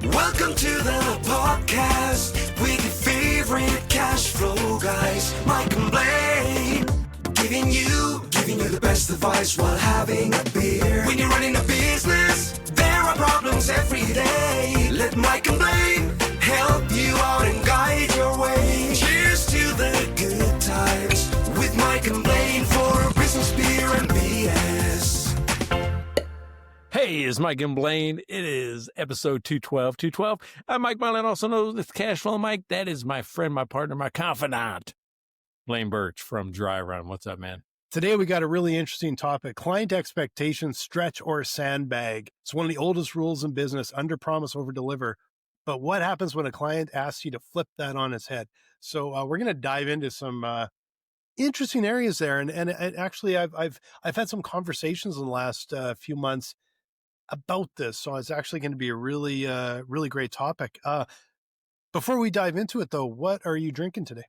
Welcome to the podcast with your favorite cash flow guys, Mike and Blaine, giving you the best advice while having a beer. When you're running a business, there are problems every day. Let Mike and Blaine help you out and guide your way. Cheers to the good times with Mike and Blaine for business, beer, and BS. Hey, it's Mike and Blaine. It is episode 212. 212. I'm Mike Blaine, also known as Cash Flow Mike. That is my friend, my partner, my confidant, Blaine Birch from Dry Run. What's up, man? Today, we got a really interesting topic: client expectations, stretch or sandbag. It's one of the oldest rules in business: under promise, over deliver. But what happens when a client asks you to flip that on its head? So we're going to dive into some interesting areas there. And actually, I've had some conversations in the last few months about this. So it's actually going to be a really great topic. Before we dive into it, though, what are you drinking today?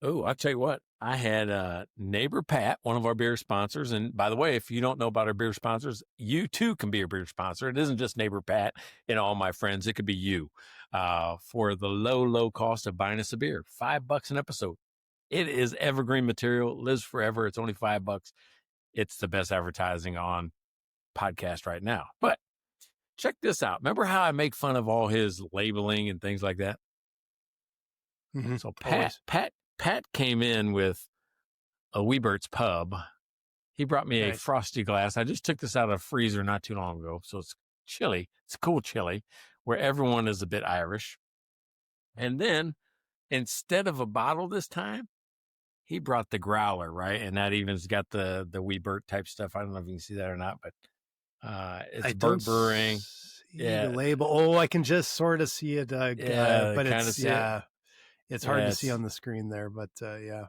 Oh, I'll tell you what. I had Neighbour Pat, one of our beer sponsors. And by the way, if you don't know about our beer sponsors, you too can be a beer sponsor. It isn't just Neighbour Pat and all my friends. It could be you for the low cost of buying us a beer. $5 an episode. It is evergreen material, lives forever. It's only $5. It's the best advertising on podcast right now. But check this out. Remember how I make fun of all his labeling and things like that? Mm-hmm. So Pat came in with a Webert's Pub. He brought me a frosty glass. I just took this out of the freezer not too long ago. So it's chilly. It's a cool chili where everyone is a bit Irish. And then instead of a bottle this time, he brought the growler, right? And that even's got the Webert type stuff. I don't know if you can see that or not, but it's Burt Brewing. Yeah, the label. Oh, I can just sort of see it. But it's hard to see on the screen there. But nice.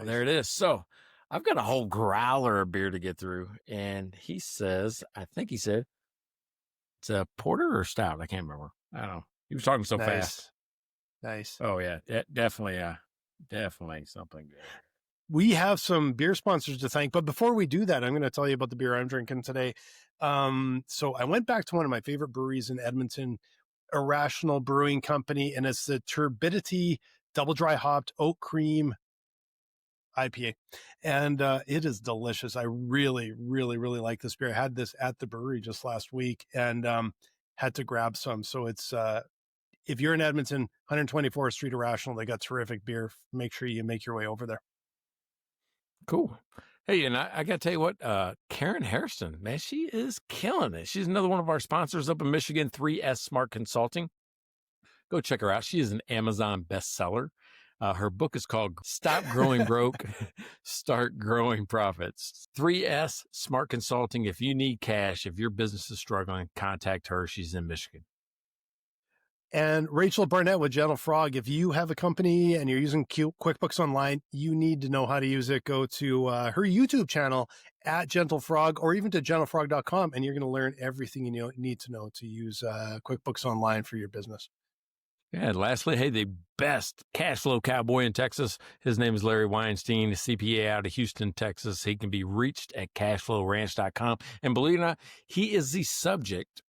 There it is. So I've got a whole growler of beer to get through, and he says, I think he said it's a porter or stout. I can't remember. I don't know. He was talking so fast. Nice. Oh yeah, definitely. Definitely something good. We have some beer sponsors to thank, but before we do that, I'm going to tell you about the beer I'm drinking today. So I went back to one of my favorite breweries in Edmonton, Irrational Brewing Company, and it's the Turbidity Double Dry Hopped Oat Cream IPA. And it is delicious. I really like this beer. I had this at the brewery just last week and had to grab some. So it's, if you're in Edmonton, 124th Street Irrational, they got terrific beer. Make sure you make your way over there. Cool. Hey, and I got to tell you what, Karen Hairston, man, she is killing it. She's another one of our sponsors up in Michigan, 3S Smart Consulting. Go check her out. She is an Amazon bestseller. Her book is called Stop Growing Broke, Start Growing Profits. 3S Smart Consulting. If you need cash, if your business is struggling, contact her. She's in Michigan. And Rachel Barnett with Gentle Frog. If you have a company and you're using QuickBooks Online, you need to know how to use it. Go to her YouTube channel at Gentle Frog, or even to gentlefrog.com, and you're going to learn everything you need to know to use QuickBooks Online for your business. Yeah, and lastly, hey, the best cash flow cowboy in Texas. His name is Larry Weinstein, a CPA out of Houston, Texas. He can be reached at cashflowranch.com. And believe it or not, he is the subject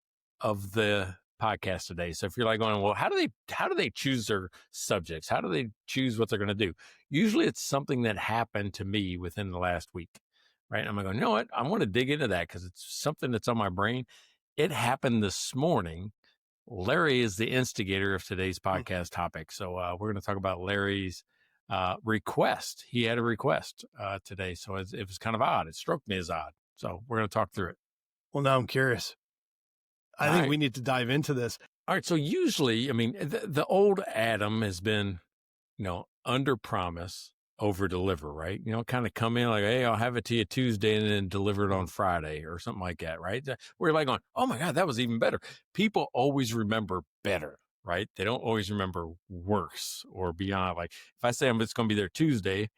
of the podcast today. So if you're like going, well, how do they choose their subjects? How do they choose what they're going to do? Usually it's something that happened to me within the last week, right? I'm going to go, you know what? I want to dig into that because it's something that's on my brain. It happened this morning. Larry is the instigator of today's podcast topic. So we're going to talk about Larry's request. He had a request today. So it was kind of odd. It struck me as odd. So we're going to talk through it. Well, now I'm curious. I think we need to dive into this. All right. So usually, I mean, the old Adam has been, under promise, over deliver, right? Kind of come in like, hey, I'll have it to you Tuesday and then deliver it on Friday or something like that, right? We're like going, oh my God, that was even better. People always remember better, right? They don't always remember worse or beyond. Like if I say it's going to be there Tuesday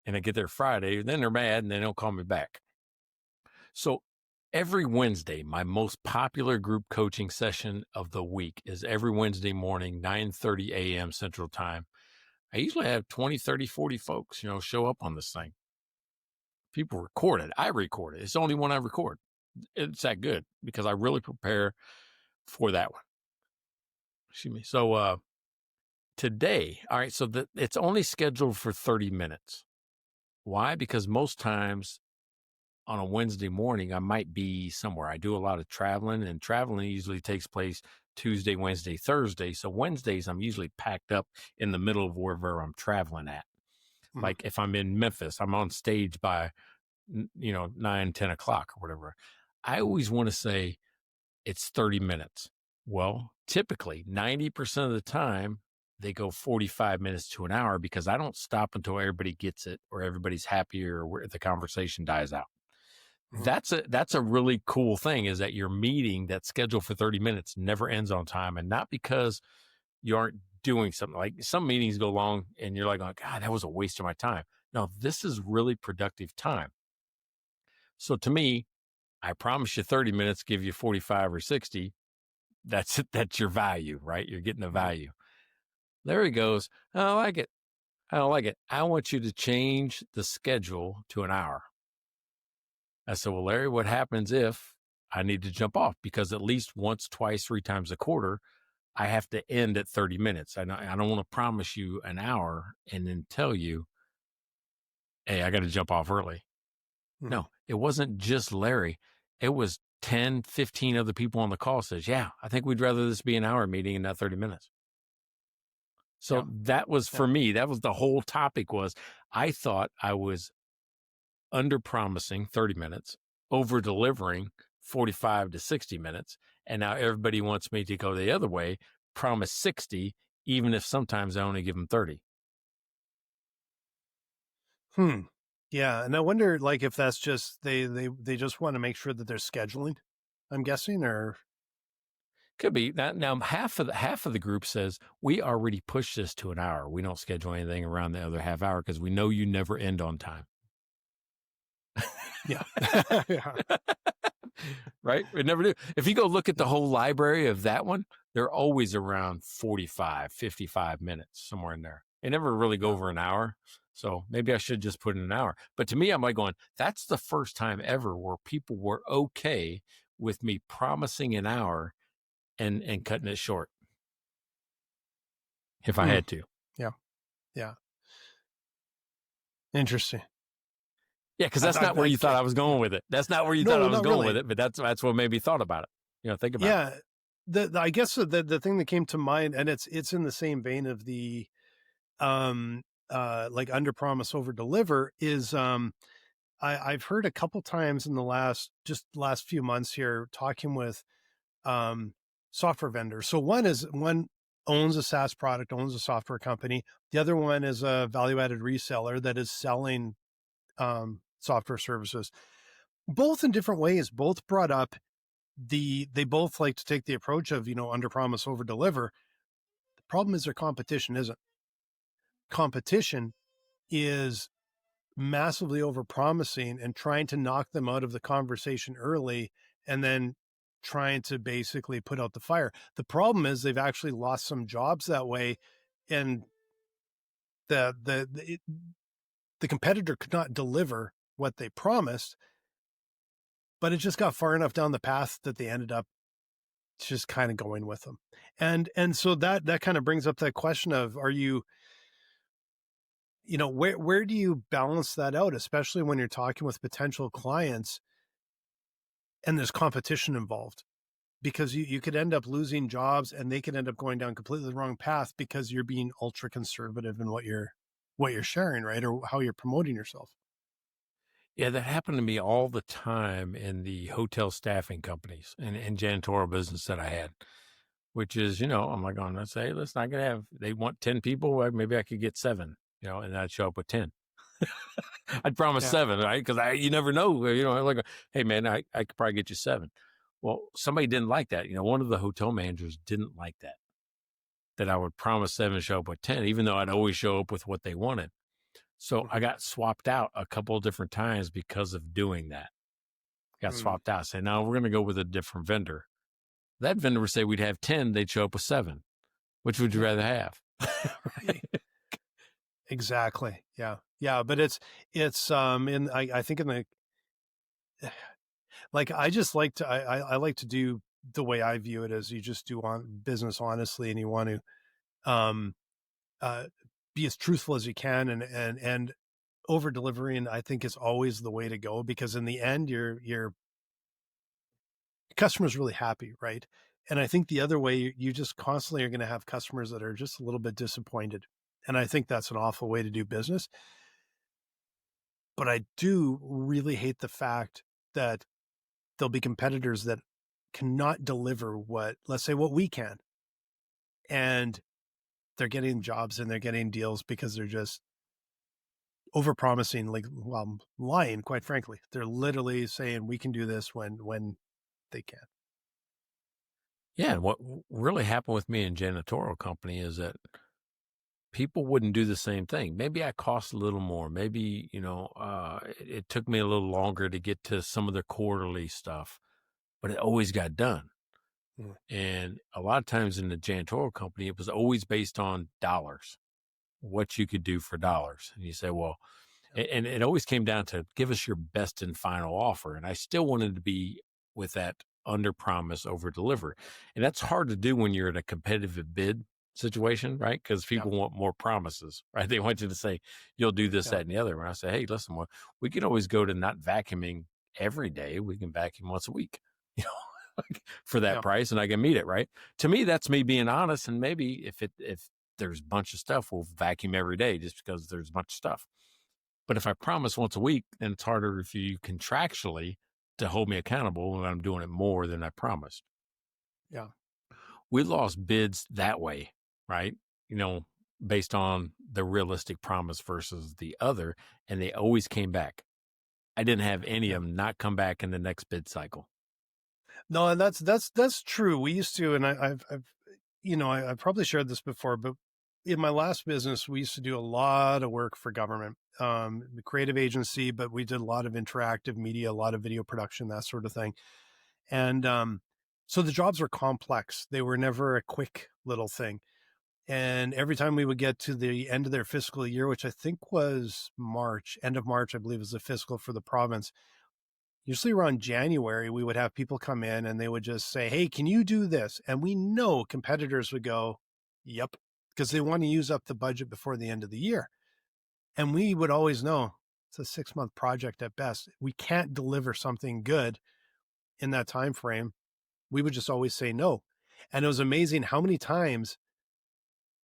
and I get there Friday, then they're mad and they don't call me back. So every Wednesday, my most popular group coaching session of the week is every Wednesday morning, 9:30 a.m. Central Time. I usually have 20, 30, 40 folks, show up on this thing. People record it. I record it. It's the only one I record. It's that good because I really prepare for that one. Excuse me. So today, all right, so it's only scheduled for 30 minutes. Why? Because most times on a Wednesday morning, I might be somewhere. I do a lot of traveling, and traveling usually takes place Tuesday, Wednesday, Thursday. So Wednesdays, I'm usually packed up in the middle of wherever I'm traveling at. Mhm. Like if I'm in Memphis, I'm on stage by, 9, 10 o'clock or whatever. I always want to say it's 30 minutes. Well, typically 90% of the time, they go 45 minutes to an hour because I don't stop until everybody gets it or everybody's happy or where the conversation dies out. Mhm. That's a really cool thing, is that your meeting that's scheduled for 30 minutes never ends on time, and not because you aren't doing something. Like some meetings go long and you're like, oh, God, that was a waste of my time. No, this is really productive time. So to me, I promise you 30 minutes, give you 45 or 60. That's it. That's your value, right? You're getting the Mhm. value. Larry goes, I don't like it. I don't like it. I want you to change the schedule to an hour. I said, well, Larry, what happens if I need to jump off? Because at least once, twice, 3 times a quarter, I have to end at 30 minutes. I don't want to promise you an hour and then tell you, hey, I got to jump off early. Mhm. No, it wasn't just Larry. It was 10, 15 other people on the call says, yeah, I think we'd rather this be an hour meeting and not 30 minutes. Yeah. So that was for me, that was the whole topic. Was I thought I was under promising 30 minutes, over delivering 45 to 60 minutes. And now everybody wants me to go the other way, promise 60, even if sometimes I only give them 30. Yeah, and I wonder, like, if that's just they just want to make sure that they're scheduling, I'm guessing, or Could be that. Now half of the group says we already pushed this to an hour. We don't schedule anything around the other half hour because we know you never end on time. yeah. Yeah. Right? We never do. If you go look at the whole library of that one, they're always around 45, 55 minutes, somewhere in there. They never really go Yeah. over an hour. So maybe I should just put in an hour. But to me, I'm like going, that's the first time ever where people were okay with me promising an hour and cutting it short if I had to. Yeah. Yeah. Interesting. Yeah, because that's not where you thought I was going with it. That's not where you thought No, I was not going with really. it, but that's what made me thought about it. Think about it. Yeah. I guess the thing that came to mind, and it's in the same vein of the um like under promise over deliver, is I've heard a couple times in the last few months here talking with um software vendors. So one owns a SaaS product, owns a software company. The other one is a value added reseller that is selling software services. Both in different ways, both brought up they both like to take the approach of, under promise over deliver. The problem is their competition isn't. Competition is massively over promising and trying to knock them out of the conversation early, and then trying to basically put out the fire. The problem is they've actually lost some jobs that way, and the competitor could not deliver what they promised, but it just got far enough down the path that they ended up just kind of going with them. And so that kind of brings up that question of, are you, where do you balance that out, especially when you're talking with potential clients and there's competition involved? Because you could end up losing jobs, and they could end up going down completely the wrong path because you're being ultra conservative in what you're sharing, right? Or how you're promoting yourself. Yeah, that happened to me all the time in the hotel staffing companies and janitorial business that I had, which is, I'm like, oh, let's say, let's not gonna have, they want 10 people, well, maybe I could get 7, and I'd show up with 10. I'd promise Yeah. 7, right? Because you never know, like, hey man, I could probably get you 7. Well, somebody didn't like that. One of the hotel managers didn't like that I would promise 7, show up with 10, even though I'd always show up with what they wanted. So I Mhm. got swapped out a couple of different times because of doing that. Got swapped out. Say, no, we're going to go with a different vendor. That vendor would say we'd have 10, they'd show up with 7. Which would you rather have? Right? Exactly. Yeah. Yeah. But it's I think in the, like, I just like to, I like to do the way I view it is you just do business honestly, and you want to uh, be as truthful as you can, and over delivering, I think, is always the way to go, because in the end, your customer's really happy, right? And I think the other way, you just constantly are going to have customers that are just a little bit disappointed. And I think that's an awful way to do business. But I do really hate the fact that there'll be competitors that cannot deliver let's say, what we can. And they're getting jobs and they're getting deals because they're just overpromising, like, well, lying, quite frankly. They're literally saying we can do this when they can't. Yeah, and what really happened with me in janitorial company is that people wouldn't do the same thing. Maybe I cost a little more. Maybe, it took me a little longer to get to some of the quarterly stuff, but it always got done. Mm. And a lot of times in the janitorial company, it was always based on dollars, what you could do for dollars. And you say, well, and it always came down to give us your best and final offer. And I still wanted to be with that under promise, over deliver. And that's hard to do when you're in a competitive bid situation, right? Because people want more promises, right? They want you to say, you'll do this, that, and the other. And I say, hey, listen, well, we can always go to not vacuuming every day. We can vacuum once a week, for that price, and I can meet it, right? To me, that's me being honest. And maybe if there's a bunch of stuff, we'll vacuum every day just because there's a bunch of stuff. But if I promise once a week, then it's harder for you contractually to hold me accountable when I'm doing it more than I promised. Yeah. We lost bids that way, right? Based on the realistic promise versus the other, and they always came back. I didn't have any of them not come back in the next bid cycle. No, and that's true. We used to, and I've probably shared this before, but in my last business, we used to do a lot of work for government, the creative agency, but we did a lot of interactive media, a lot of video production, that sort of thing. And so the jobs were complex. They were never a quick little thing. And every time we would get to the end of their fiscal year, which I think was March, end of March, I believe was the fiscal for the province, usually around January, we would have people come in and they would just say, hey, can you do this? And we know competitors would go, yep, because they want to use up the budget before the end of the year. And we would always know it's a 6-month project at best. We can't deliver something good in that time frame. We would just always say no. And it was amazing how many times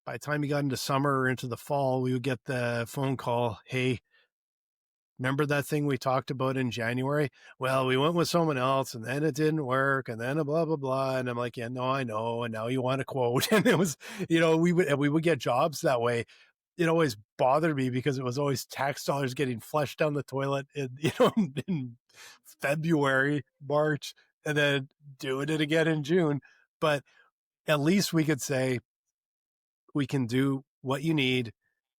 by the time we got into summer or into the fall, we would get the phone call, hey, remember that thing we talked about in January? Well, we went with someone else and then it didn't work and then a blah, blah, blah. And I'm like, yeah, no, I know. And now you want a quote. And it was, we would get jobs that way. It always bothered me because it was always tax dollars getting flushed down the toilet in February, March, and then doing it again in June. But at least we could say we can do what you need.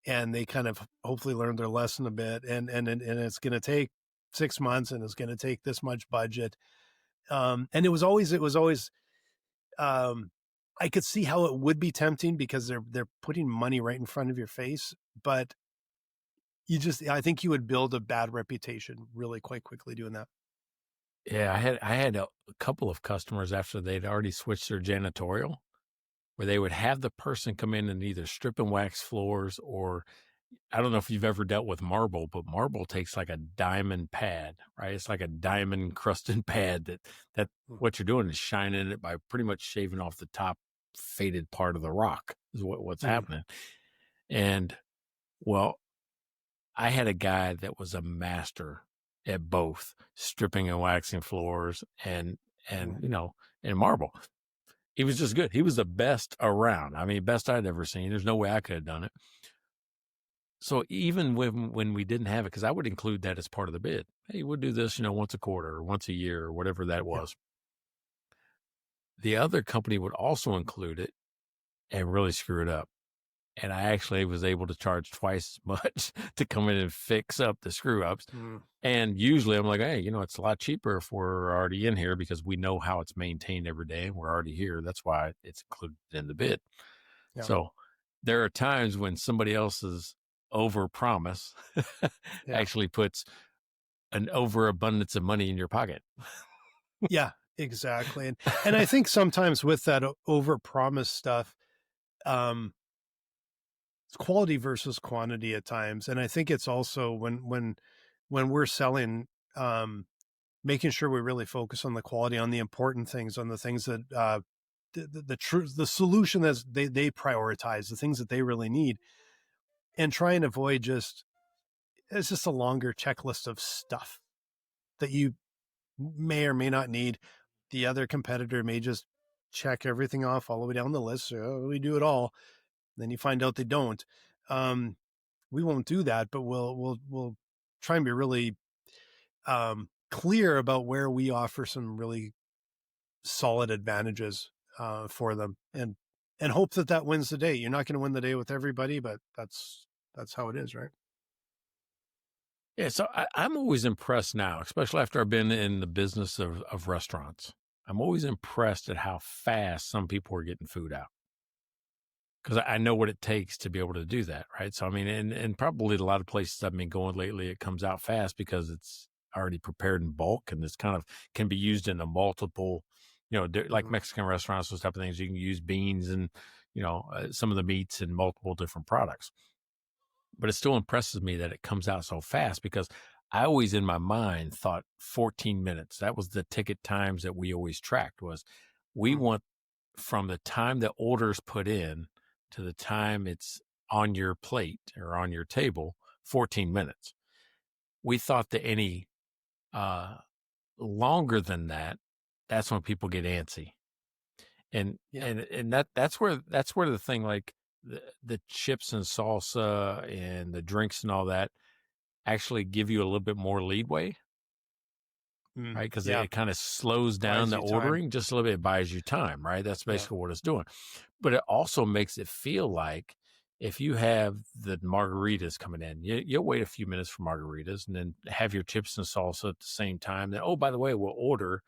And they kind of hopefully learned their lesson a bit. And it's going to take 6 months and it's going to take this much budget. And it was always, I could see how it would be tempting because they're putting money right in front of your face, but I think you would build a bad reputation really quite quickly doing that. Yeah. I had a couple of customers after they'd already switched their janitorial, where they would have the person come in and either strip and wax floors, or I don't know if you've ever dealt with marble, but marble takes like a diamond pad, right? It's like a diamond encrusted pad that what you're doing is shining it by pretty much shaving off the top faded part of the rock is what's happening. And well, I had a guy that was a master at both stripping and waxing floors and marble. He was just good. He was the best around. I mean, best I'd ever seen. There's no way I could have done it. So even when we didn't have it, because I would include that as part of the bid. Hey, we'll do this, once a quarter or once a year or whatever that was. Yeah. The other company would also include it and really screw it up. And I actually was able to charge twice as much to come in and fix up the screw ups. And usually I'm like, hey, it's a lot cheaper if we're already in here because we know how it's maintained every day and we're already here. That's why it's included in the bid. Yeah. So there are times when somebody else's over promise actually puts an overabundance of money in your pocket. Yeah. exactly. And I think sometimes with that over promise stuff, um, it's quality versus quantity at times. And I think it's also when we're selling, making sure we really focus on the quality, on the important things, on the things that the truth, the solution that they prioritize, the things that they really need, and try and avoid just it's just a longer checklist of stuff that you may or may not need. The other competitor may just check everything off all the way down the list. So we do it all. Then you find out they don't. We won't do that, but we'll try and be really clear about where we offer some really solid advantages for them, and hope that wins the day. You're not going to win the day with everybody, but that's how it is, right? Yeah, so I'm always impressed now, especially after I've been in the business of restaurants. I'm always impressed at how fast some people are getting food out because I know what it takes to be able to do that, right? So, I mean, and probably a lot of places I've been going lately, it comes out fast because it's already prepared in bulk and it's kind of can be used in a multiple, like Mexican restaurants, those type of things. You can use beans and, some of the meats and multiple different products. But it still impresses me that it comes out so fast because I always in my mind thought 14 minutes. That was the ticket times that we always tracked was we want from the time the order's put in to the time it's on your plate or on your table, 14 minutes. We thought that any longer than that, that's when people get antsy. And that's where the thing like the chips and salsa and the drinks and all that actually give you a little bit more leadway, right? Because it kind of slows down the ordering just a little bit. It buys you time, right? That's basically what it's doing. But it also makes it feel like if you have the margaritas coming in, you'll wait a few minutes for margaritas and then have your chips and salsa at the same time. Then, oh, by the way, we'll order.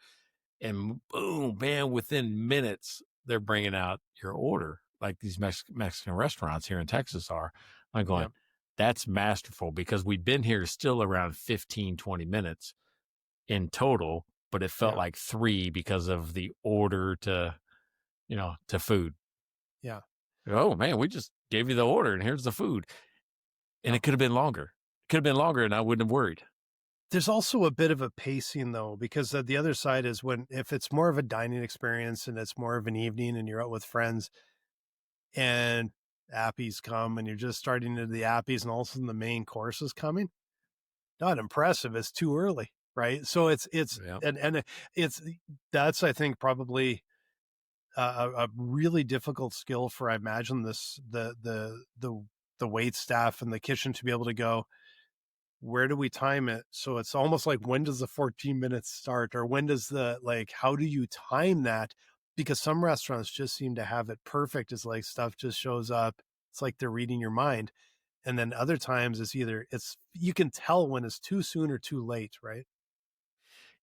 And boom, man, within minutes, they're bringing out your order like these Mexican restaurants here in Texas are. I'm going, that's masterful because we've been here still around 15, 20 minutes in total, but it felt like 3 because of the order to food. Yeah. Oh, man, we just gave you the order and here's the food. And it could have been longer. It could have been longer and I wouldn't have worried. There's also a bit of a pacing though, because the other side is if it's more of a dining experience and it's more of an evening and you're out with friends and appies come and you're just starting into the appies and all of a sudden the main course is coming. Not impressive. It's too early. Right. So it's that's, I think, probably a really difficult skill for, I imagine the wait staff and the kitchen to be able to go, where do we time it? So it's almost like, when does the 14 minutes start, or when does how do you time that? Because some restaurants just seem to have it perfect. It's like stuff just shows up. It's like they're reading your mind. And then other times you can tell when it's too soon or too late. Right.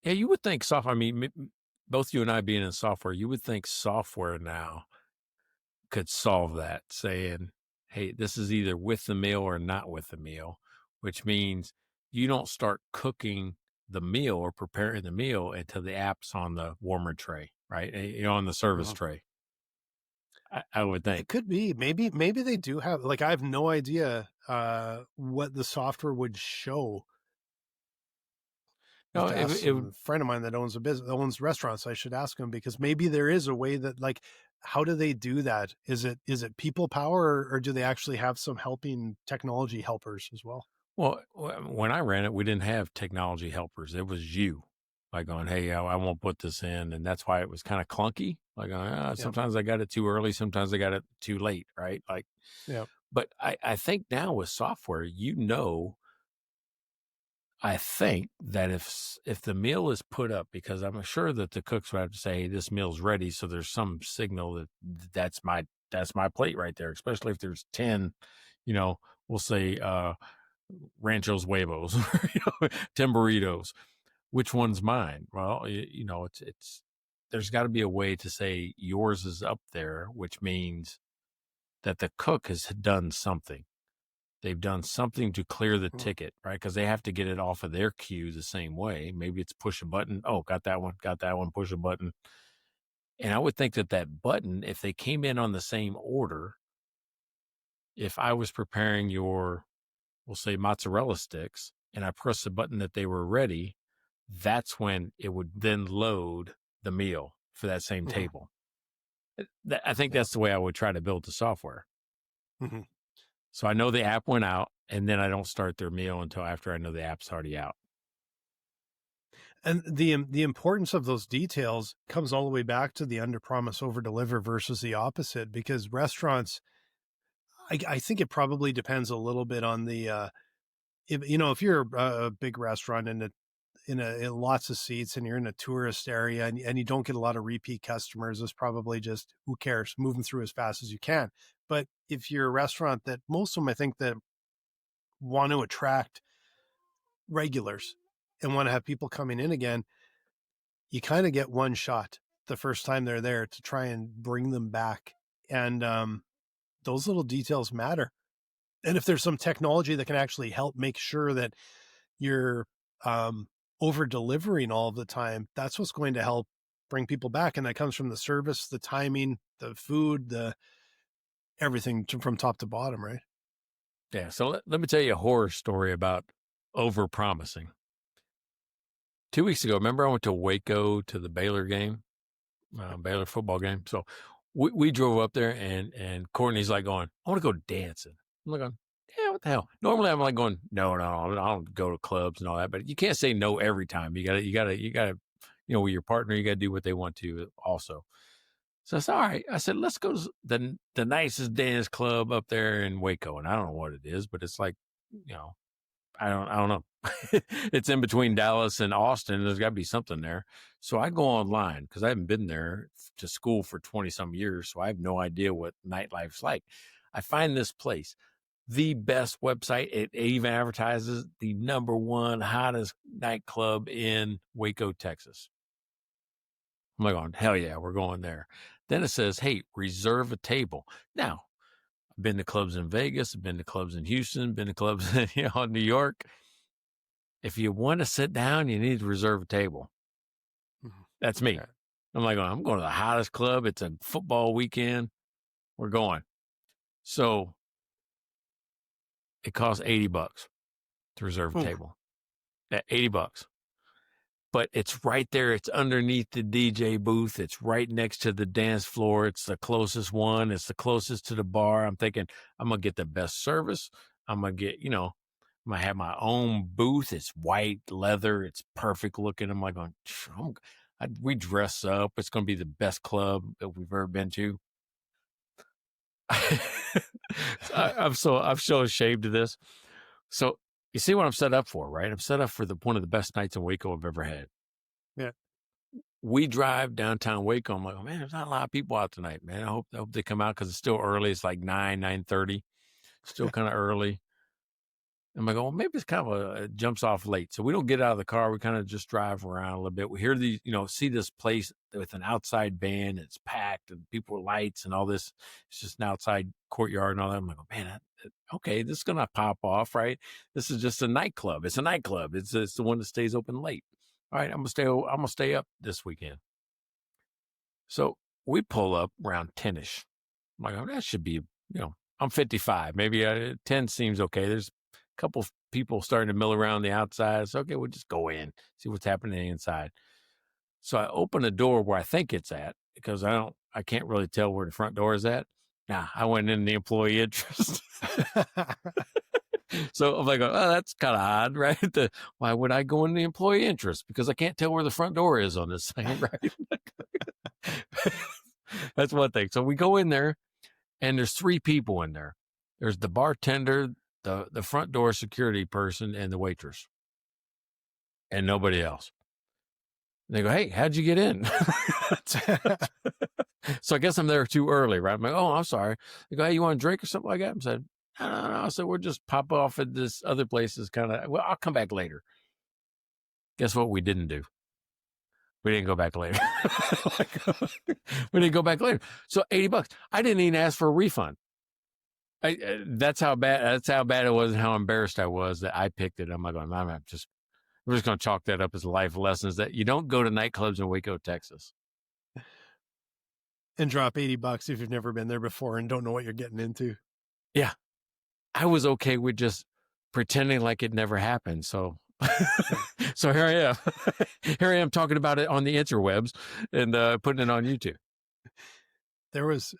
Yeah. You would think software, I mean, both you and I being in software, you would think software now could solve that, saying, hey, this is either with the meal or not with the meal, which means you don't start cooking the meal or preparing the meal until the app's on the warmer tray, right? On the service tray. I would think. It could be. Maybe they do have, I have no idea what the software would show. No, A friend of mine that owns a business, owns restaurants. I should ask him, because maybe there is a way that, how do they do that? Is it people power, or do they actually have some helping technology helpers as well? Well, when I ran it, we didn't have technology helpers. It was you, going, hey, I won't put this in. And that's why it was kind of clunky. Sometimes I got it too early. Sometimes I got it too late. Right. But I think now with software, I think that if the meal is put up, because I'm sure that the cooks would have to say, hey, this meal's ready. So there's some signal that that's my plate right there, especially if there's 10, we'll say, ranchos huevos, 10 burritos, which one's mine? Well, it's there's got to be a way to say yours is up there, which means that the cook has done something. they've done something to clear the ticket, right? Because they have to get it off of their queue the same way. Maybe it's push a button. Oh, got that one, push a button. And I would think that button, if they came in on the same order, if I was preparing your, we'll say, mozzarella sticks, and I pressed the button that they were ready, that's when it would then load the meal for that same table. I think that's the way I would try to build the software. Mm-hmm. So I know the app went out, and then I don't start their meal until after I know the app's already out. And the importance of those details comes all the way back to the under promise over deliver versus the opposite, because restaurants, I think it probably depends a little bit on the, if you're a big restaurant in lots of seats and you're in a tourist area and you don't get a lot of repeat customers, it's probably just, who cares, move them through as fast as you can. But if you're a restaurant that most of them, I think, that want to attract regulars and want to have people coming in again, you kind of get one shot the first time they're there to try and bring them back. And those little details matter. And if there's some technology that can actually help make sure that you're over delivering all of the time, that's what's going to help bring people back. And that comes from the service, the timing, the food, the everything from top to bottom, right? Yeah. So let me tell you a horror story about over promising. 2 weeks ago, remember I went to Waco to the Baylor game, Baylor football game. So we drove up there, and Courtney's like going, I want to go dancing. I'm like going, yeah, what the hell? Normally I'm like going, no, I don't go to clubs and all that, but you can't say no every time. You gotta, with your partner, you gotta do what they want to also. So I said, all right. I said, let's go to the nicest dance club up there in Waco. And I don't know what it is, but it's like, I don't know. It's in between Dallas and Austin. There's got to be something there. So I go online because I haven't been there to school for 20 some years. So I have no idea what nightlife's like. I find this place, the best website. It even advertises the #1 hottest nightclub in Waco, Texas. I'm like, going, hell yeah, we're going there. Then it says, hey, reserve a table. Now, I've been to clubs in Vegas, I've been to clubs in Houston, been to clubs in New York. If you want to sit down, you need to reserve a table. That's me. Okay. I'm like, I'm going to the hottest club. It's a football weekend. We're going. So it costs $80 to reserve a table. At $80. But it's right there. It's underneath the DJ booth. It's right next to the dance floor. It's the closest one. It's the closest to the bar. I'm thinking I'm going to get the best service. I'm going to get, I'm going to have my own booth. It's white leather. It's perfect looking. I'm like, we dress up. It's going to be the best club that we've ever been to. I'm so ashamed of this. So you see what I'm set up for, right? I'm set up for one of the best nights in Waco I've ever had. Yeah. We drive downtown Waco. I'm like, oh, man, there's not a lot of people out tonight, man. I hope they come out because it's still early. It's like 9:30. Still kind of early. I'm like, well, maybe it's kind of it jumps off late. So we don't get out of the car. We kind of just drive around a little bit. We hear these, see this place with an outside band. It's packed and people with lights and all this. It's just an outside courtyard and all that. I'm like, oh, man, okay, this is going to pop off, right? This is just a nightclub. It's a nightclub. It's the one that stays open late. All right, I'm going to stay up this weekend. So we pull up around 10-ish. I'm like, oh, that should be, I'm 55. Maybe 10 seems okay. There's a couple of people starting to mill around the outside. So, okay, we'll just go in, see what's happening inside. So I open the door where I think it's at because I can't really tell where the front door is at. Nah, I went in the employee interest. So I'm like, oh, that's kind of odd, right? Why would I go in the employee interest? Because I can't tell where the front door is on this thing, right? That's one thing. So we go in there, and there's 3 people in there. There's the bartender, the front door security person, and the waitress, and nobody else. And they go, hey, how'd you get in? So I guess I'm there too early, right? I'm like, oh, I'm sorry. They go, hey, you want a drink or something like that? I said, no. I said, we'll just pop off at this other place. Well, I'll come back later. Guess what we didn't do? We didn't go back later. We didn't go back later. So $80. I didn't even ask for a refund. That's how bad it was and how embarrassed I was that I picked it. I'm like, we're just going to chalk that up as life lessons that you don't go to nightclubs in Waco, Texas. And drop $80 if you've never been there before and don't know what you're getting into. Yeah. I was okay with just pretending like it never happened. So, so here I am. Here I am talking about it on the interwebs and putting it on YouTube. There was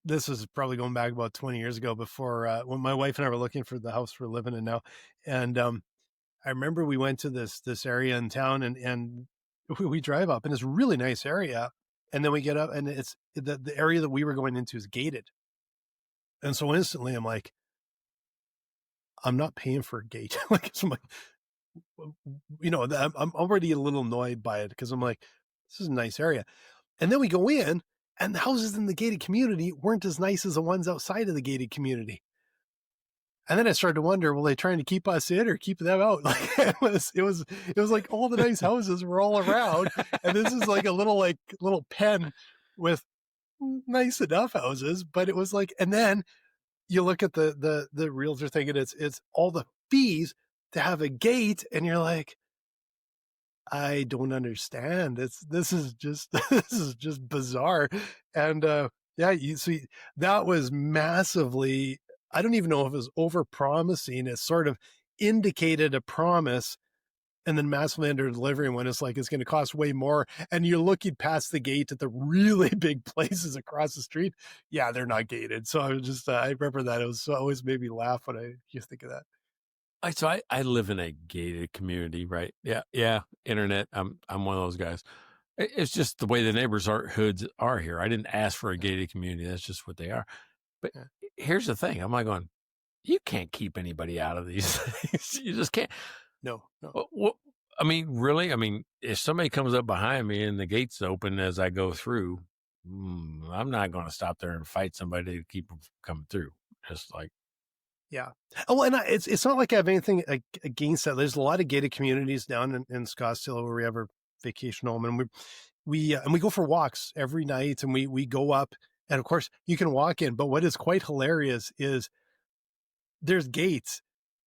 this is probably going back about 20 years ago before when my wife and I were looking for the house we're living in now. And I remember we went to this area in town and we drive up and it's a really nice area. And then we get up and it's the area that we were going into is gated. And so instantly I'm like, I'm not paying for a gate. Like, so I'm like, I'm already a little annoyed by it because I'm like, this is a nice area. And then we go in and the houses in the gated community weren't as nice as the ones outside of the gated community. And then I started to wonder, were they trying to keep us in or keep them out? Like it was like all the nice houses were all around. And this is like a little pen with nice enough houses, but it was like, and then you look at the realtor thing and it's all the fees to have a gate. And you're like, I don't understand. This is just bizarre. And yeah, you see, that was massively, I don't even know if it was over promising. It sort of indicated a promise and then massively under delivering when it's like, it's going to cost way more. And you're looking past the gate at the really big places across the street. Yeah, they're not gated. So I was just, I remember that. It was always made me laugh when you think of that. So I live in a gated community, right? Yeah. Internet. I'm one of those guys. It's just the way the neighborhoods are here. I didn't ask for a gated community. That's just what they are. But here's the thing. I'm like going, you can't keep anybody out of these things. You just can't. No. Well, I mean, really? I mean, if somebody comes up behind me and the gate's open as I go through, I'm not going to stop there and fight somebody to keep them coming through. Just like, yeah. Oh, and it's not like I have anything against that. There's a lot of gated communities down in Scottsdale where we have our vacation home, and we go for walks every night, and we go up, and of course you can walk in. But what is quite hilarious is there's gates,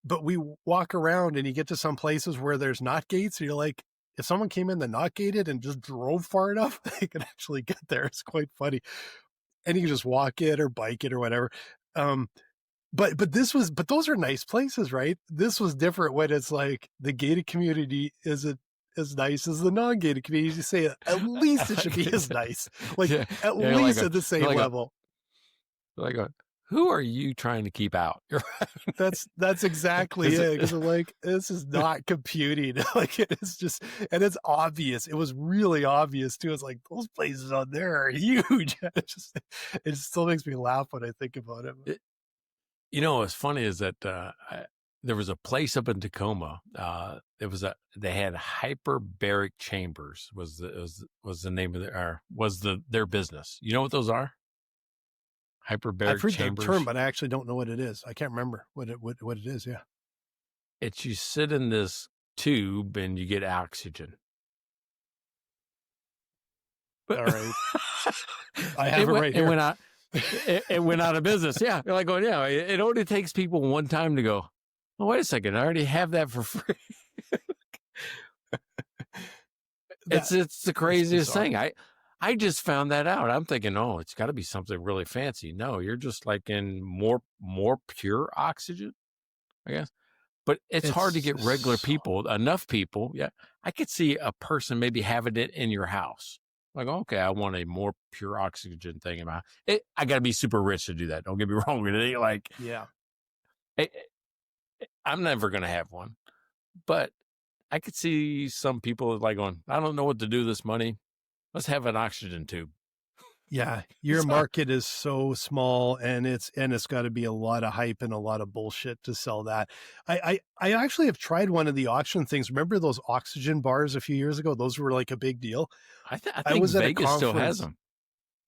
but we walk around and you get to some places where there's not gates. And you're like, if someone came in the not gated and just drove far enough, they could actually get there. It's quite funny, and you can just walk it or bike it or whatever. But those are nice places, right? This was different when it's like the gated community isn't as nice as the non-gated community. You say at least it should be as nice, at least like at the same level. Who are you trying to keep out? That's exactly it. Because I'm like, this is not computing. Like it's just, and it's obvious. It was really obvious too. It's like those places out there are huge. It still makes me laugh when I think about it. You know, what's funny is that there was a place up in Tacoma. They had hyperbaric chambers was the name of their business. You know what those are? Hyperbaric I've heard chambers. The term, but I actually don't know what it is. I can't remember what it is. Yeah, it's you sit in this tube and you get oxygen. All right, I have it right here. It went out of business. Yeah. You're like going, yeah, it only takes people one time to go, oh, wait a second. I already have that for free. It's the craziest thing. I just found that out. I'm thinking, oh, it's got to be something really fancy. No, you're just like in more pure oxygen, I guess. But it's hard to get regular people, enough people. Yeah. I could see a person maybe having it in your house. Like, okay, I want a more pure oxygen thing in my house. I got to be super rich to do that. Don't get me wrong. It ain't like, yeah, I'm never going to have one. But I could see some people like going, I don't know what to do with this money. Let's have an oxygen tube. Yeah, your market is so small, and it's got to be a lot of hype and a lot of bullshit to sell that. I actually have tried one of the auction things. Remember those oxygen bars a few years ago? Those were like a big deal. I think was Vegas still has them.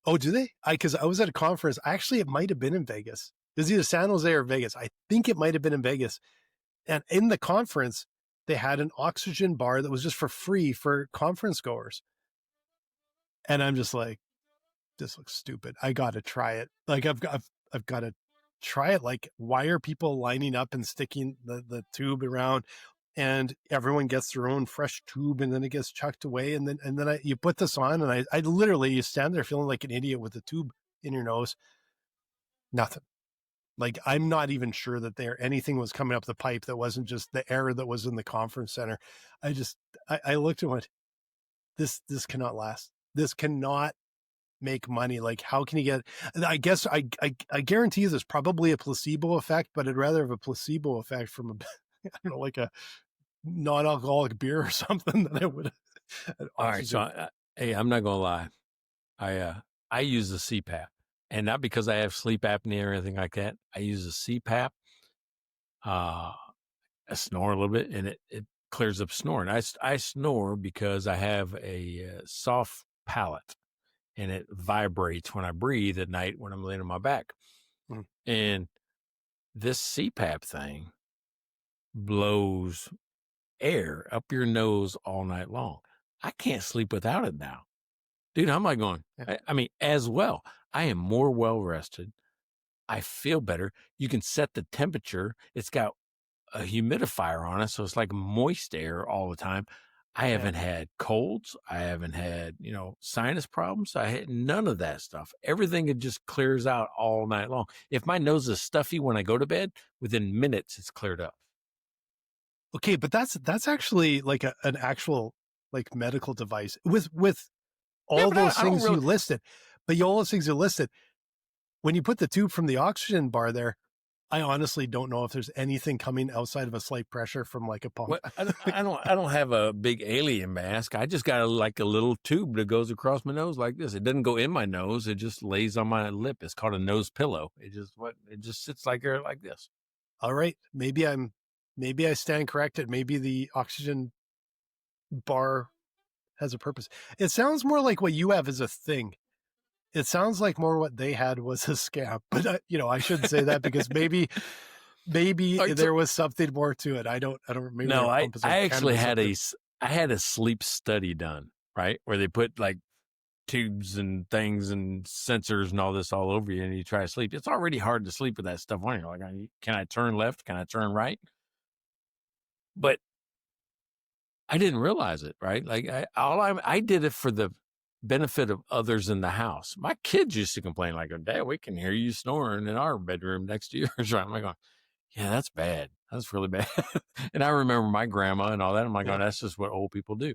Oh, do they? Because I was at a conference. Actually, it might have been in Vegas. It was either San Jose or Vegas. I think it might have been in Vegas. And in the conference, they had an oxygen bar that was just for free for conference goers. And I'm just like, this looks stupid. I got to try it. Like I've got to try it. Like, why are people lining up and sticking the tube around, and everyone gets their own fresh tube, and then it gets chucked away, and then you put this on, and I literally, you stand there feeling like an idiot with a tube in your nose. Nothing. Like, I'm not even sure that anything was coming up the pipe that wasn't just the air that was in the conference center. I looked and went, this cannot last. This cannot make money. Like, how can you get, I guess I guarantee you there's probably a placebo effect, but I'd rather have a placebo effect from I don't know, like a non-alcoholic beer or something than I would. All right. So, hey, I'm not going to lie. I use the CPAP, and not because I have sleep apnea or anything like that. I use the CPAP. I snore a little bit, and it clears up snoring. I snore because I have a soft palate, and it vibrates when I breathe at night when I'm laying on my back. Mm. And this CPAP thing blows air up your nose all night long. I can't sleep without it now. Dude, I'm like going, I mean, as well, I am more well-rested. I feel better. You can set the temperature. It's got a humidifier on it, so it's like moist air all the time. I haven't had colds. I haven't had, sinus problems. I had none of that stuff. Everything, it just clears out all night long. If my nose is stuffy when I go to bed, within minutes, it's cleared up. Okay, but that's actually like an actual like medical device with all those things you listed. But all those things you listed, when you put the tube from the oxygen bar there, I honestly don't know if there's anything coming outside of a slight pressure from like a pump. Well, I don't have a big alien mask. I just got a little tube that goes across my nose like this. It doesn't go in my nose. It just lays on my lip. It's called a nose pillow. It just sits like this. All right. Maybe I stand corrected. Maybe the oxygen bar has a purpose. It sounds more like what you have is a thing. It sounds like more what they had was a scam, but I shouldn't say that because maybe there was something more to it. I don't remember. No, I actually had a sleep study done, right? Where they put like tubes and things and sensors and all this all over you, and you try to sleep. It's already hard to sleep with that stuff on you. Like, can I turn left? Can I turn right? But I didn't realize it, right? Like I did it for the benefit of others in the house. My kids used to complain like, Dad, we can hear you snoring in our bedroom next to yours. Right? I'm like, yeah, that's bad. That's really bad. And I remember my grandma and all that. I'm like, that's just what old people do.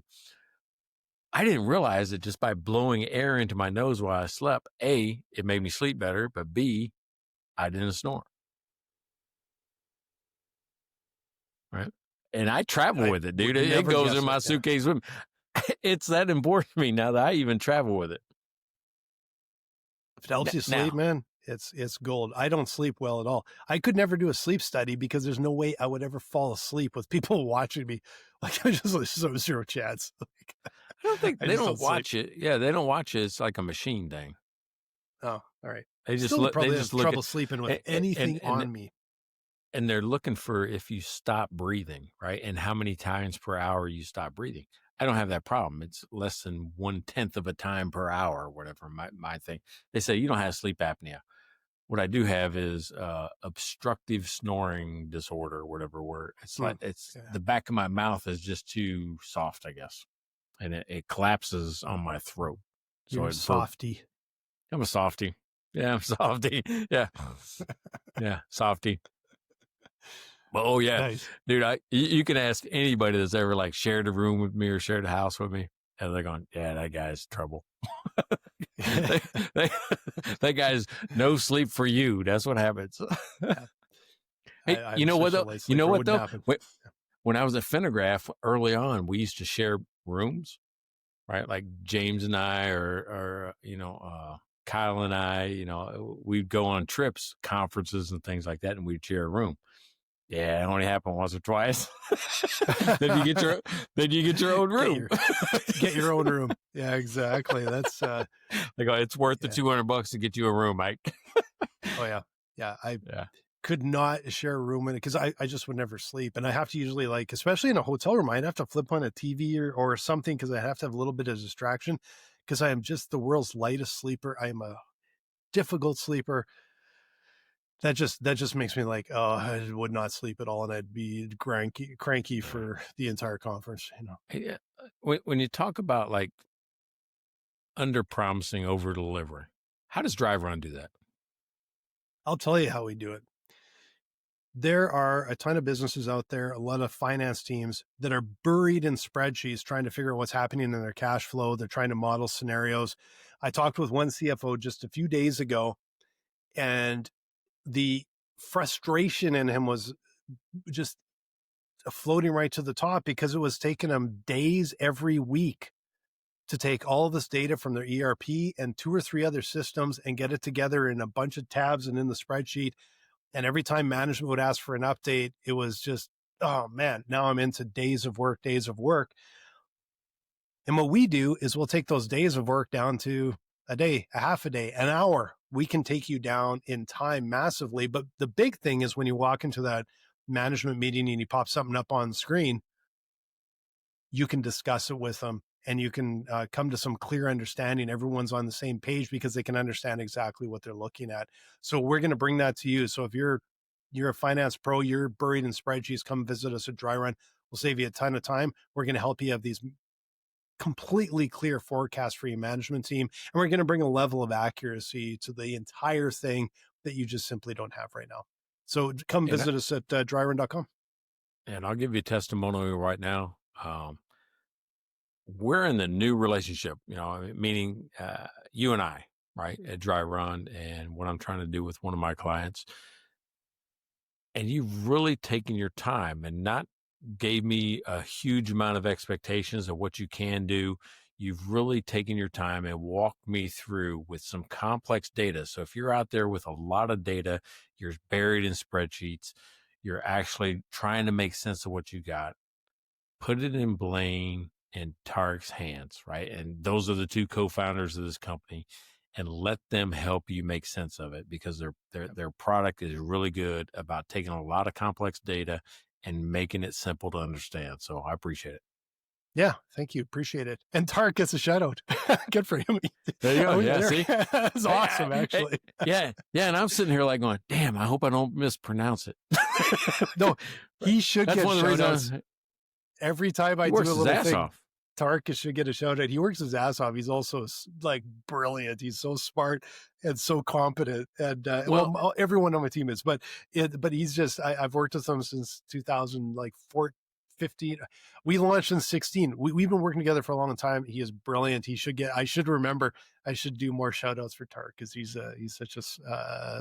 I didn't realize that just by blowing air into my nose while I slept, A, it made me sleep better, but B, I didn't snore. Right? And I travel with it, dude. It goes in my suitcase with me. It's that important to me now that I even travel with it. If it helps you sleep, man, it's gold. I don't sleep well at all. I could never do a sleep study because there's no way I would ever fall asleep with people watching me. Like, there's zero chance. Like, I don't think they don't watch it. Yeah, they don't watch it. It's like a machine thing. Oh, all right. They just probably have trouble sleeping with anything on me. And they're looking for if you stop breathing, right? And how many times per hour you stop breathing. I don't have that problem. It's less than 1/10 of a time per hour or whatever, my thing. They say you don't have sleep apnea. What I do have is obstructive snoring disorder, whatever word. It's like the back of my mouth is just too soft, I guess. And it collapses on my throat. So You're a softy. I'm a softy. Yeah, I'm softy. Yeah. Yeah, softy. Oh yeah, nice. Dude! You can ask anybody that's ever like shared a room with me or shared a house with me, and they're going, "Yeah, that guy's trouble. that guy's no sleep for you." That's what happens. Hey, you know what though? You know what though? When I was at Finnegraph early on, we used to share rooms, right? Like James and I, or Kyle and I. We'd go on trips, conferences, and things like that, and we'd share a room. Yeah, it only happened once or twice. Then you get your own room. Get your own room. Yeah, exactly. That's it's worth the $200 to get you a room, Mike. Oh yeah. I could not share a room in it because I just would never sleep, and I have to usually especially in a hotel room, I'd have to flip on a TV or something because I have to have a little bit of distraction because I am just the world's lightest sleeper. I am a difficult sleeper. That just makes me like, oh, I would not sleep at all, and I'd be cranky for the entire conference. Yeah. When you talk about like under promising, over delivering, how does Drive Run do that? I'll tell you how we do it. There are a ton of businesses out there, a lot of finance teams that are buried in spreadsheets trying to figure out what's happening in their cash flow. They're trying to model scenarios. I talked with one CFO just a few days ago, and the frustration in him was just floating right to the top because it was taking him days every week to take all of this data from their ERP and 2 or 3 other systems and get it together in a bunch of tabs and in the spreadsheet. And every time management would ask for an update, it was just, oh man, now I'm into days of work. And what we do is we'll take those days of work down to a day, a half a day, an hour. We can take you down in time massively. But the big thing is when you walk into that management meeting and you pop something up on the screen, you can discuss it with them and you can come to some clear understanding. Everyone's on the same page because they can understand exactly what they're looking at. So we're going to bring that to you. So if you're a finance pro, you're buried in spreadsheets, come visit us at Dry Run. We'll save you a ton of time. We're going to help you have these completely clear forecasts for your management team. And we're going to bring a level of accuracy to the entire thing that you just simply don't have right now. So come visit us at dryrun.com. And I'll give you a testimonial right now. We're in the new relationship, meaning you and I, right, at Dry Run, and what I'm trying to do with one of my clients. And you've really taken your time and not gave me a huge amount of expectations of what you can do. You've really taken your time and walked me through with some complex data. So if you're out there with a lot of data, you're buried in spreadsheets, you're actually trying to make sense of what you got, put it in Blaine and Tarek's hands, right? And those are the 2 co-founders of this company, and let them help you make sense of it, because their product is really good about taking a lot of complex data and making it simple to understand. So I appreciate it. Yeah, thank you. Appreciate it. And Tarek gets a shout out. Good for him. There you go. Yeah, see? That's awesome, actually. Yeah. And I'm sitting here like going, damn, I hope I don't mispronounce it. No, he should That's get one of the shout reasons outs. Every time I do a works his little ass thing, off. Tarek should get a shout out. He works his ass off. He's also like brilliant. He's so smart and so competent. And well, everyone on my team is, but he's just, I've worked with him since 2015. We launched in 16. We've been working together for a long time. He is brilliant. I should do more shout outs for Tarek because he's such a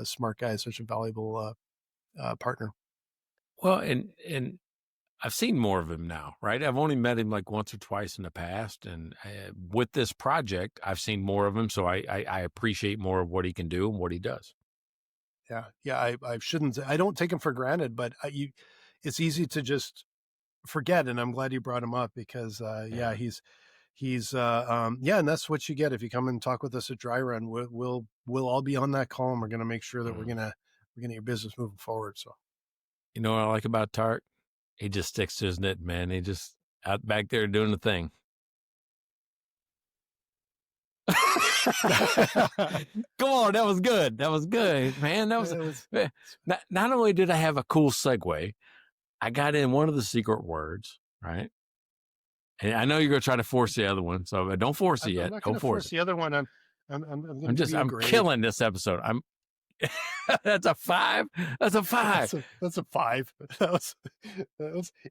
smart guy, such a valuable partner. Well, and I've seen more of him now, right? I've only met him like once or twice in the past. And with this project, I've seen more of him. So I appreciate more of what he can do and what he does. Yeah. I don't take him for granted, but it's easy to just forget. And I'm glad you brought him up because, he's and that's what you get. If you come and talk with us at Dry Run, we'll all be on that call and we're going to make sure that we're going to get your business moving forward. So, you know what I like about Tarek? He just sticks to his knit, man. He just out back there doing the thing. Come on, that was good. That was good, man. That was not only did I have a cool segue, I got in one of the secret words, right? And I know you're going to try to force the other one, so don't force it yet. Don't force the other one. I'm killing this episode. That's a 5. That's a 5. That's a 5.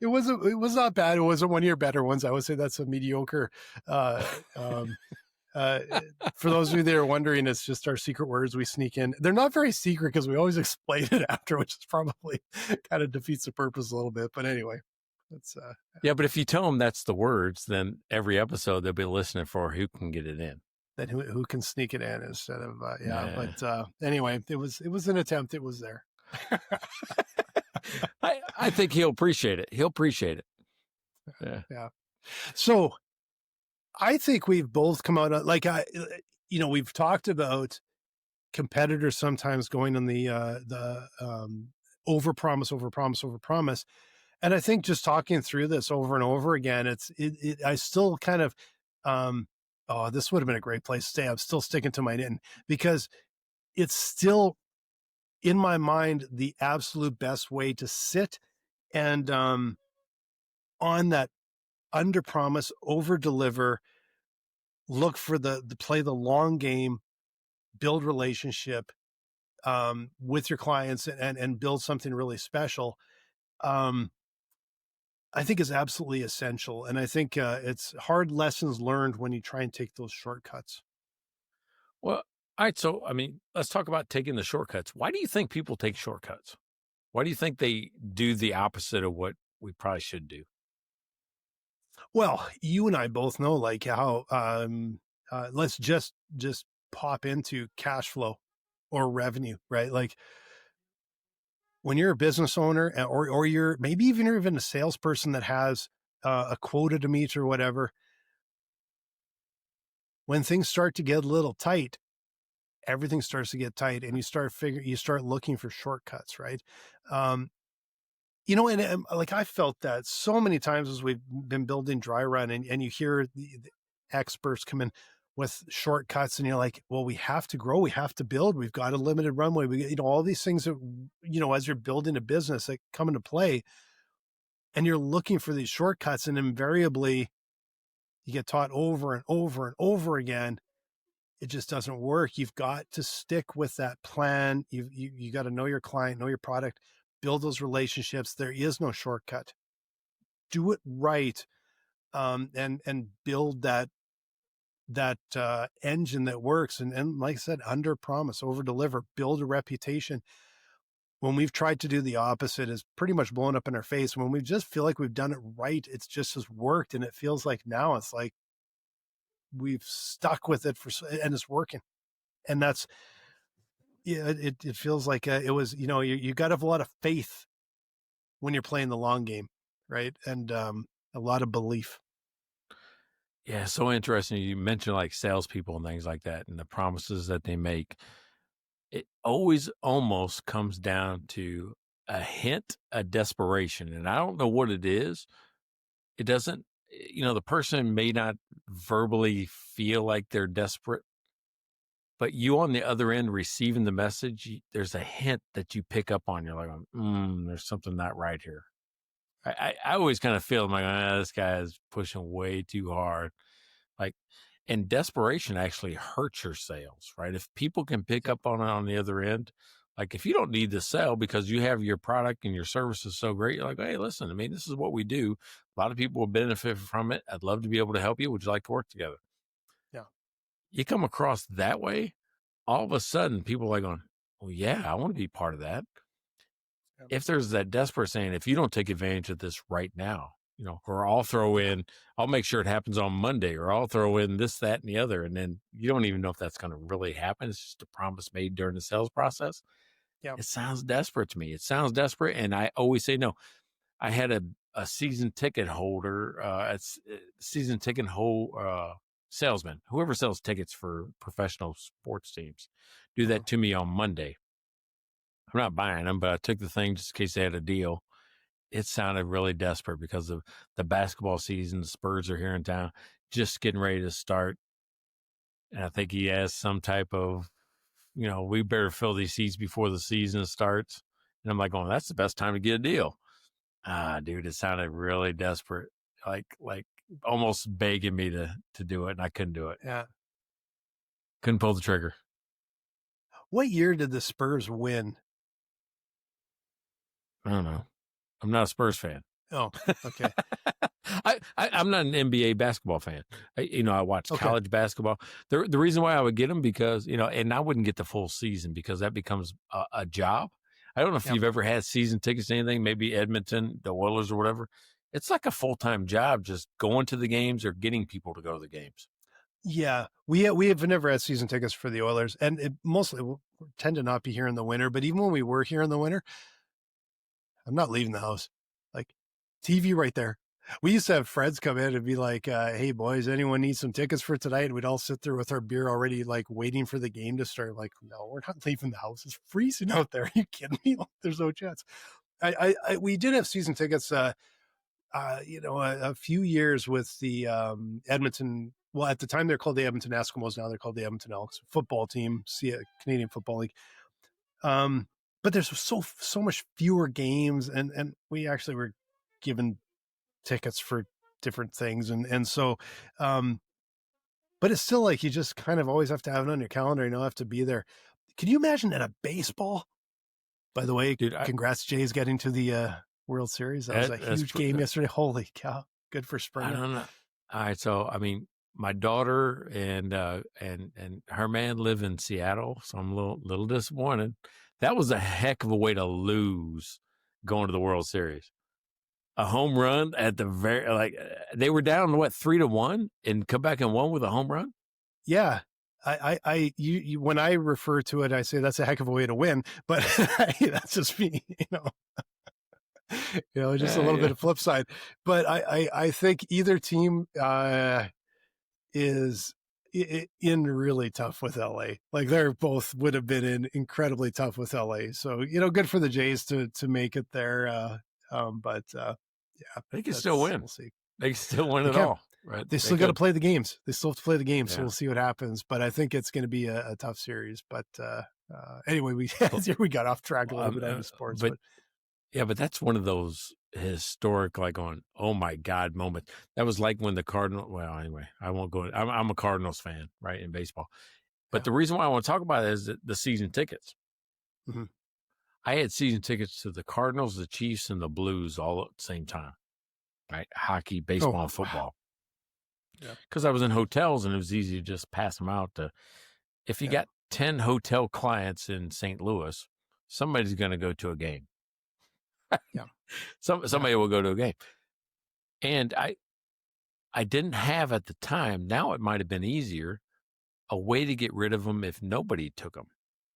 It was not bad. It wasn't one of your better ones. I would say that's a mediocre. For those of you that are wondering, it's just our secret words we sneak in. They're not very secret because we always explain it after, which is probably kind of defeats the purpose a little bit. But anyway, that's yeah. But if you tell them that's the words, then every episode they'll be listening for who can get it in. Then who can sneak it in instead of But anyway, it was an attempt. It was there. I think he'll appreciate it. He'll appreciate it. Yeah. So I think we've both come out like we've talked about competitors sometimes going on the overpromise. And I think just talking through this over and over again, I still kind of this would have been a great place to stay. I'm still sticking to my knitting because it's still in my mind, the absolute best way to sit and on that under promise, over deliver, look for the play the long game, build relationship with your clients and build something really special. Um, I think is absolutely essential. And I think it's hard lessons learned when you try and take those shortcuts. Well, all right. So, I mean, let's talk about taking the shortcuts. Why do you think people take shortcuts? Why do you think they do the opposite of what we probably should do? Well, you and I both know like how let's just pop into cash flow or revenue, right? Like when you're a business owner or you're maybe even a salesperson that has a quota to meet or whatever, when things start to get a little tight, everything starts to get tight and you start looking for shortcuts, right? Um, and like I felt that so many times as we've been building dry run and you hear the experts come in with shortcuts and you're like, well, we have to grow, we have to build, we've got a limited runway. All these things that, as you're building a business that come into play and you're looking for these shortcuts and invariably you get taught over and over and over again. It just doesn't work. You've got to stick with that plan. You got to know your client, know your product, build those relationships. There is no shortcut. Do it right, and build that engine that works. And like I said, under promise, over deliver, build a reputation. When we've tried to do the opposite, is pretty much blown up in our face. When we just feel like we've done it right, it's just has worked, and it feels like now it's like we've stuck with it and it's working. And that's, yeah, it feels like it was, you got to have a lot of faith when you're playing the long game, right? And a lot of belief. Yeah, so interesting. You mentioned like salespeople and things like that and the promises that they make. It always almost comes down to a hint of desperation. And I don't know what it is. It doesn't, the person may not verbally feel like they're desperate, but you on the other end receiving the message, there's a hint that you pick up on. You're like, there's something not right here. I always kind of feel like, this guy is pushing way too hard. Like, and desperation actually hurts your sales, right? If people can pick up on it on the other end, like if you don't need to sell because you have your product and your service is so great, you're like, hey, listen, I mean, this is what we do. A lot of people will benefit from it. I'd love to be able to help you. Would you like to work together? Yeah. You come across that way, all of a sudden people are like going, well, yeah, I want to be part of that. Yeah. If there's that desperate saying, if you don't take advantage of this right now, or I'll make sure it happens on Monday, or I'll throw in this, that, and the other. And then you don't even know if that's going to really happen. It's just a promise made during the sales process. Yeah. It sounds desperate to me. It sounds desperate. And I always say no. I had a season ticket holder, salesman, whoever sells tickets for professional sports teams, do that to me on Monday. I'm not buying them, but I took the thing just in case they had a deal. It sounded really desperate because of the basketball season. The Spurs are here in town, just getting ready to start. And I think he has some type of, we better fill these seats before the season starts. And I'm like, that's the best time to get a deal. Dude, it sounded really desperate, like almost begging me to do it, and I couldn't do it. Yeah. Couldn't pull the trigger. What year did the Spurs win? I don't know. I'm not a Spurs fan. Oh, okay. I'm not an NBA basketball fan. I watch college basketball. The reason why I would get them because, and I wouldn't get the full season because that becomes a job. I don't know if you've ever had season tickets to anything, maybe Edmonton, the Oilers or whatever. It's like a full-time job just going to the games or getting people to go to the games. Yeah, we have never had season tickets for the Oilers, and it mostly we tend to not be here in the winter. But even when we were here in the winter, I'm not leaving the house. Like TV right there. We used to have friends come in and be like, hey boys, anyone need some tickets for tonight? And we'd all sit there with our beer already, like waiting for the game to start. Like, no, we're not leaving the house. It's freezing out there. Are you kidding me? There's no chance. We did have season tickets, a few years with the Edmonton. Well, at the time they're called the Edmonton Eskimos. Now they're called the Edmonton Elks football team, Canadian Football League. but there's so much fewer games, and we actually were given tickets for different things, and so but it's still like you just kind of always have to have it on your calendar. You don't have to be there. Can you imagine at a baseball? By the way, Dude, congrats, Jays, getting to the World Series. That was a huge game yesterday. Holy cow. Good for I Springer. don't know. All right, so I mean, my daughter and her man live in Seattle, so I'm a little disappointed. That was a heck of a way to lose going to the World Series. A home run at the they were down what 3-1 and come back and won with a home run. Yeah. You when I refer to it, I say that's a heck of a way to win, but that's just me, just a little bit of flip side. But I think either team is in really tough with LA. Like they're both would have been in incredibly tough with LA. So, good for the Jays to make it there. Yeah, they can still win. We'll see. They can still win it all. Right? They still got to play the games. They still have to play the games. Yeah. So we'll see what happens. But I think it's going to be a tough series. But anyway, we got off track a little bit out of sports. But that's one of those historic, like on, oh my God moments. That was like when the Cardinals, well, anyway, I won't go. I'm a Cardinals fan, right, in baseball. But the reason why I want to talk about it is the season tickets. Mm-hmm. I had season tickets to the Cardinals, the Chiefs, and the Blues all at the same time, right? Hockey, baseball, and football. Because I was in hotels and it was easy to just pass them out. If you got 10 hotel clients in St. Louis, somebody's going to go to a game. Somebody will go to a game. And I didn't have at the time, now it might have been easier, a way to get rid of them if nobody took them.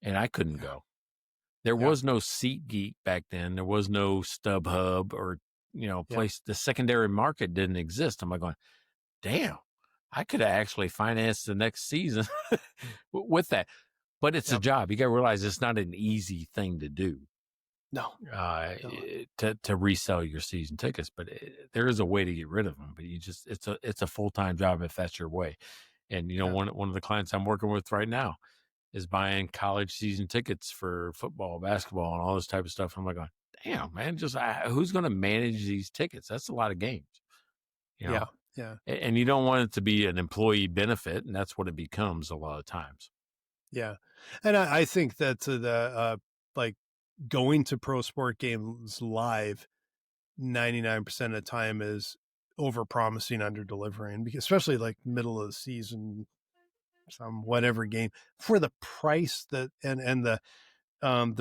And I couldn't go. There was no SeatGeek back then. There was no StubHub or, place. The secondary market didn't exist. I'm like going, damn, I could have actually financed the next season with that. But it's a job. You got to realize it's not an easy thing to do. No. To resell your season tickets. But there is a way to get rid of them. But it's a full-time job if that's your way. And, one of the clients I'm working with right now is buying college season tickets for football, basketball, and all this type of stuff. I'm like, going, damn, man, who's going to manage these tickets? That's a lot of games. Yeah. And you don't want it to be an employee benefit, and that's what it becomes a lot of times. Yeah. And I think that like going to pro sport games live 99% of the time is over promising, under delivering, because especially like middle of the season, some whatever game for the price that and the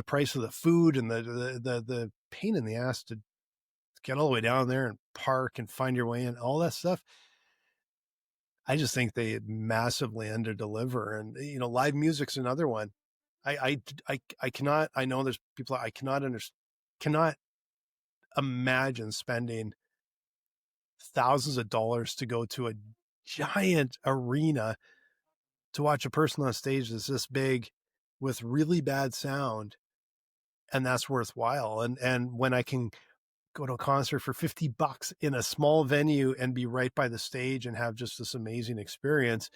price of the food and the pain in the ass to get all the way down there and park and find your way in, all that stuff. I just think they massively under deliver. And live music's another one. I cannot, I know there's people I cannot imagine spending thousands of dollars to go to a giant arena to watch a person on stage that's this big with really bad sound, and that's worthwhile. And when I can go to a concert for $50 in a small venue and be right by the stage and have just this amazing experience,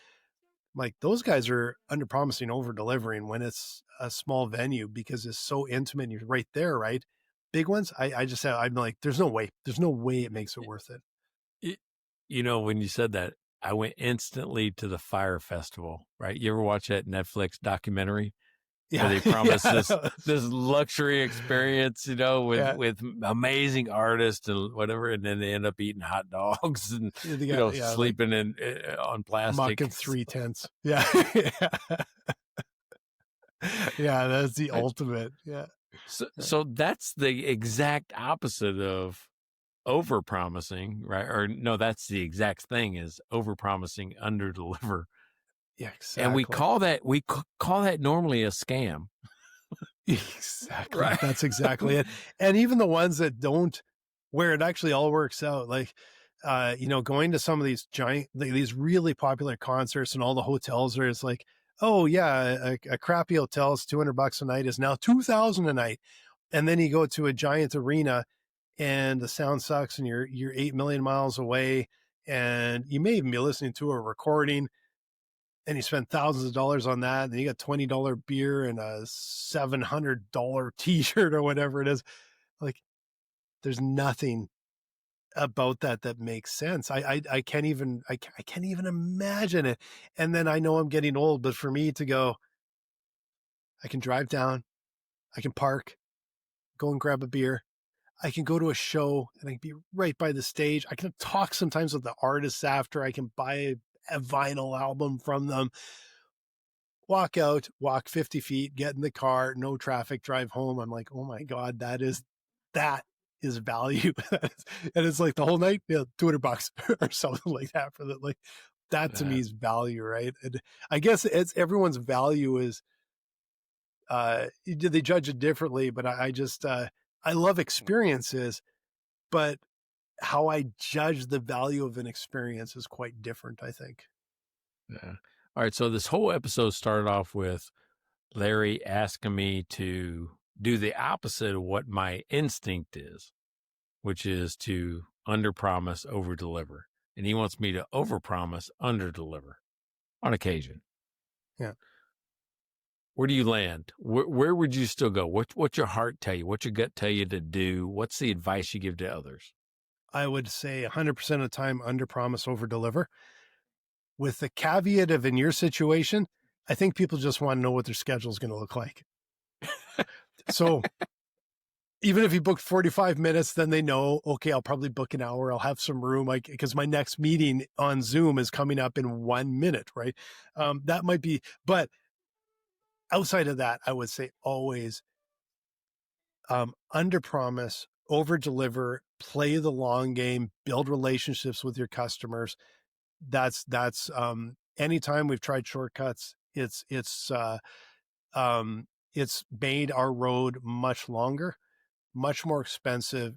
like those guys are under promising, over delivering when it's a small venue, because it's so intimate and you're right there, right? Big ones, I'm like, there's no way it makes it worth it. When you said that, I went instantly to the Fire Festival, right? You ever watch that Netflix documentary? Yeah. Where they promise this luxury experience, with amazing artists and whatever, and then they end up eating hot dogs and sleeping on plastic, mucking 3 tents. Yeah, yeah, that's the ultimate. Yeah. So that's the exact opposite of over-promising, right? Or no, that's the exact thing, is over-promising, under-deliver. Yeah, exactly. And we call that normally a scam. Exactly. Right. That's exactly it. And even the ones that don't, where it actually all works out, like, going to some of these these really popular concerts, and all the hotels are, it's like, oh yeah, a crappy hotel is $200 a night is now $2,000 a night. And then you go to a giant arena and the sound sucks and you're 8 million miles away, and you may even be listening to a recording. and you spend thousands of dollars on that, and you got $20 beer and a $700 t-shirt or whatever it is. Like, there's nothing about that makes sense. I can't even imagine it. And then I know I'm getting old, but for me to go, I can drive down, I can park, go and grab a beer, I can go to a show and I can be right by the stage. I can talk sometimes with the artists after. I can buy a vinyl album from them, walk out, walk 50 feet, get in the car, no traffic, drive home. I'm like, oh my God, that is value. And it's like the whole night, $200 or something like that for that. Like, that to me is value, right? And I guess it's everyone's value is, they judge it differently, but I just, I love experiences, but how I judge the value of an experience is quite different, I think. Yeah. All right. So this whole episode started off with Larry asking me to do the opposite of what my instinct is, which is to underpromise, overdeliver. And he wants me to overpromise, underdeliver on occasion. Yeah. Where do you land? Where would you still go? What's your heart tell you? What's your gut tell you to do? What's the advice you give to others? I would say 100% of the time, underpromise, overdeliver. With the caveat of, in your situation, I think people just want to know what their schedule is going to look like. So even if you booked 45 minutes, then they know, okay, I'll probably book an hour. I'll have some room, like, because my next meeting on Zoom is coming up in 1 minute, right? That might be, but outside of that, I would say always underpromise, overdeliver, play the long game, build relationships with your customers. That's anytime we've tried shortcuts, it's made our road much longer, much more expensive,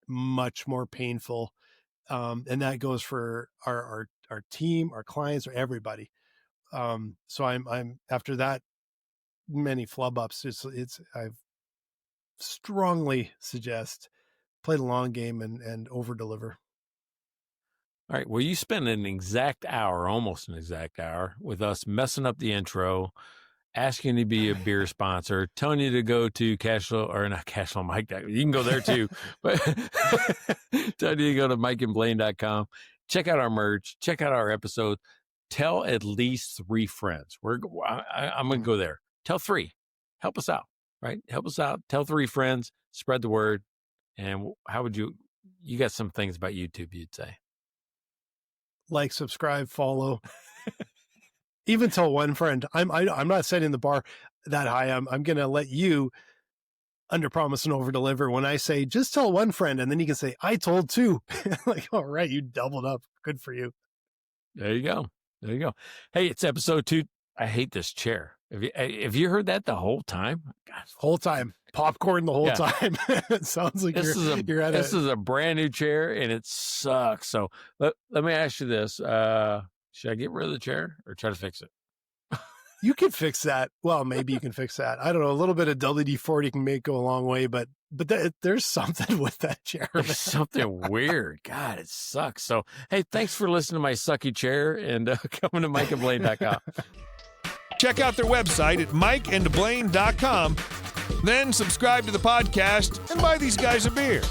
much more painful. And that goes for our team, our clients, or everybody. So I'm after that many flub ups, I've strongly suggest play the long game and over deliver. All right. Well, you spent an exact hour, almost an exact hour, with us messing up the intro, asking to be a beer sponsor, telling you to go to Cashflow, or not Cashflow Mike. You can go there too, but telling you to go to mikeandblaine.com. Check out our merch. Check out our episode. Tell at least 3 friends. I'm going to go there. Tell 3. Help us out, right? Help us out. Tell 3 friends. Spread the word. And how would you got some things about YouTube you'd say? Like, subscribe, follow. Even tell 1 friend. I'm not setting the bar that high. I'm going to let you underpromise and overdeliver when I say just tell 1 friend, and then you can say I told 2. Like, all right, you doubled up. Good for you. There you go. There you go. Hey, it's episode 2. I hate this chair. Have you heard that the whole time? God. Whole time. Popcorn the whole time. It sounds like this is a brand new chair, and it sucks. So let me ask you this. Should I get rid of the chair or try to fix it? You can fix that. Well, maybe you can fix that. I don't know. A little bit of WD-40 can go a long way, but there's something with that chair. There's something weird. God, it sucks. So, hey, thanks for listening to my sucky chair, and coming to mikeandblaine.com. Check out their website at mikeandblaine.com. Then subscribe to the podcast and buy these guys a beer.